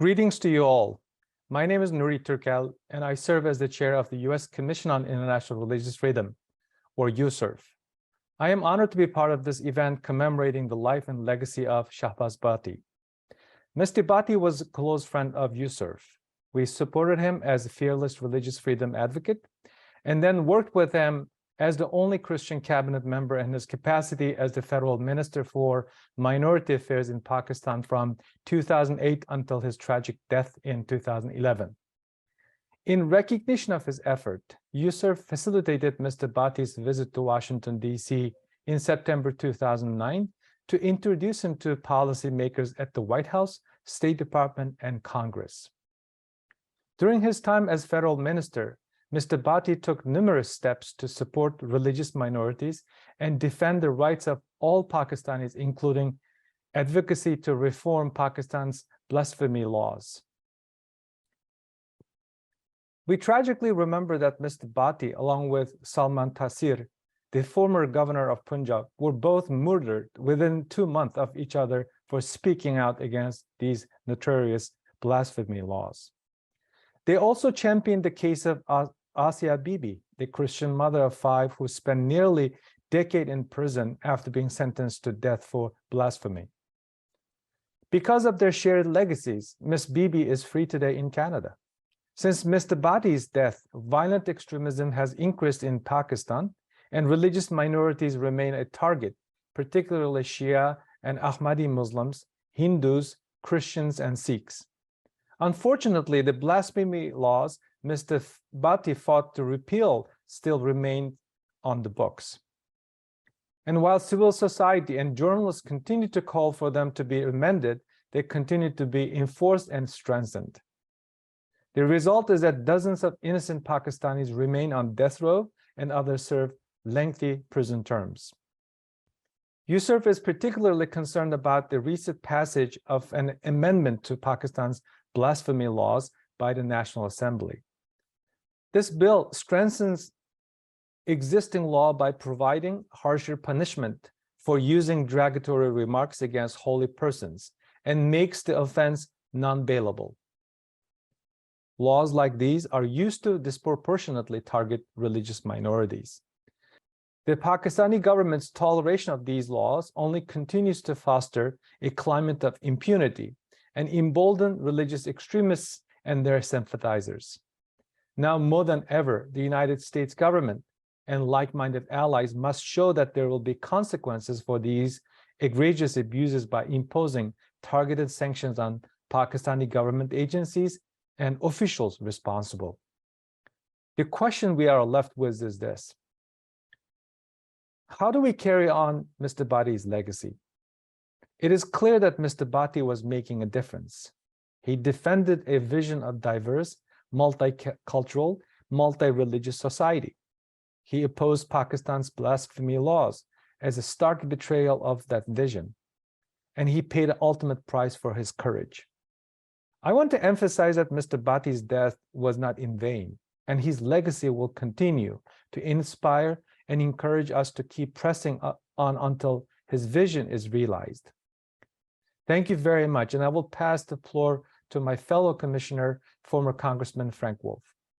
Greetings to you all. My name is Turkel, and I serve as the chair of the U.S. Commission on International Religious Freedom, or USCIRF. I am honored to be part of this event commemorating the life and legacy of Shahbaz Bhatti. Mr. Bhatti was a close friend of USCIRF. We supported him as a fearless religious freedom advocate, and then worked with him as the only Christian cabinet member in his capacity as the federal minister for minority affairs in Pakistan from 2008 until his tragic death in 2011. In recognition of his effort, USCIRF facilitated Mr. Bhatti's visit to Washington, D.C. in September 2009 to introduce him to policymakers at the White House, State Department, and Congress. During his time as federal minister, Mr. Bhatti took numerous steps to support religious minorities and defend the rights of all Pakistanis, including advocacy to reform Pakistan's blasphemy laws. We tragically remember that Mr. Bhatti, along with Salman Taseer, the former governor of Punjab, were both murdered within 2 months of each other for speaking out against these notorious blasphemy laws. They also championed the case of Asia Bibi, the Christian mother of 5 who spent nearly a decade in prison after being sentenced to death for blasphemy. Because of their shared legacies, Ms. Bibi is free today in Canada. Since Mr. Bhatti's death, violent extremism has increased in Pakistan, and religious minorities remain a target, particularly Shia and Ahmadi Muslims, Hindus, Christians, and Sikhs. Unfortunately, the blasphemy laws Mr. Bhatti fought to repeal still remain on the books. And while civil society and journalists continue to call for them to be amended, they continue to be enforced and strengthened. The result is that dozens of innocent Pakistanis remain on death row and others serve lengthy prison terms. USCIRF is particularly concerned about the recent passage of an amendment to Pakistan's blasphemy laws by the National Assembly. This bill strengthens existing law by providing harsher punishment for using derogatory remarks against holy persons and makes the offense non-bailable. Laws like these are used to disproportionately target religious minorities. The Pakistani government's toleration of these laws only continues to foster a climate of impunity and embolden religious extremists and their sympathizers. Now more than ever, the United States government and like-minded allies must show that there will be consequences for these egregious abuses by imposing targeted sanctions on Pakistani government agencies and officials responsible. The question we are left with is this: how do we carry on Mr. Bhatti's legacy? It is clear that Mr. Bhatti was making a difference. He defended a vision of diverse, multicultural, multi-religious society. He opposed Pakistan's blasphemy laws as a stark betrayal of that vision, and he paid the ultimate price for his courage. I want to emphasize that Mr. Bhatti's death was not in vain, and his legacy will continue to inspire and encourage us to keep pressing on until his vision is realized. Thank you very much, and I will pass the floor to my fellow commissioner, former Congressman Frank Wolf.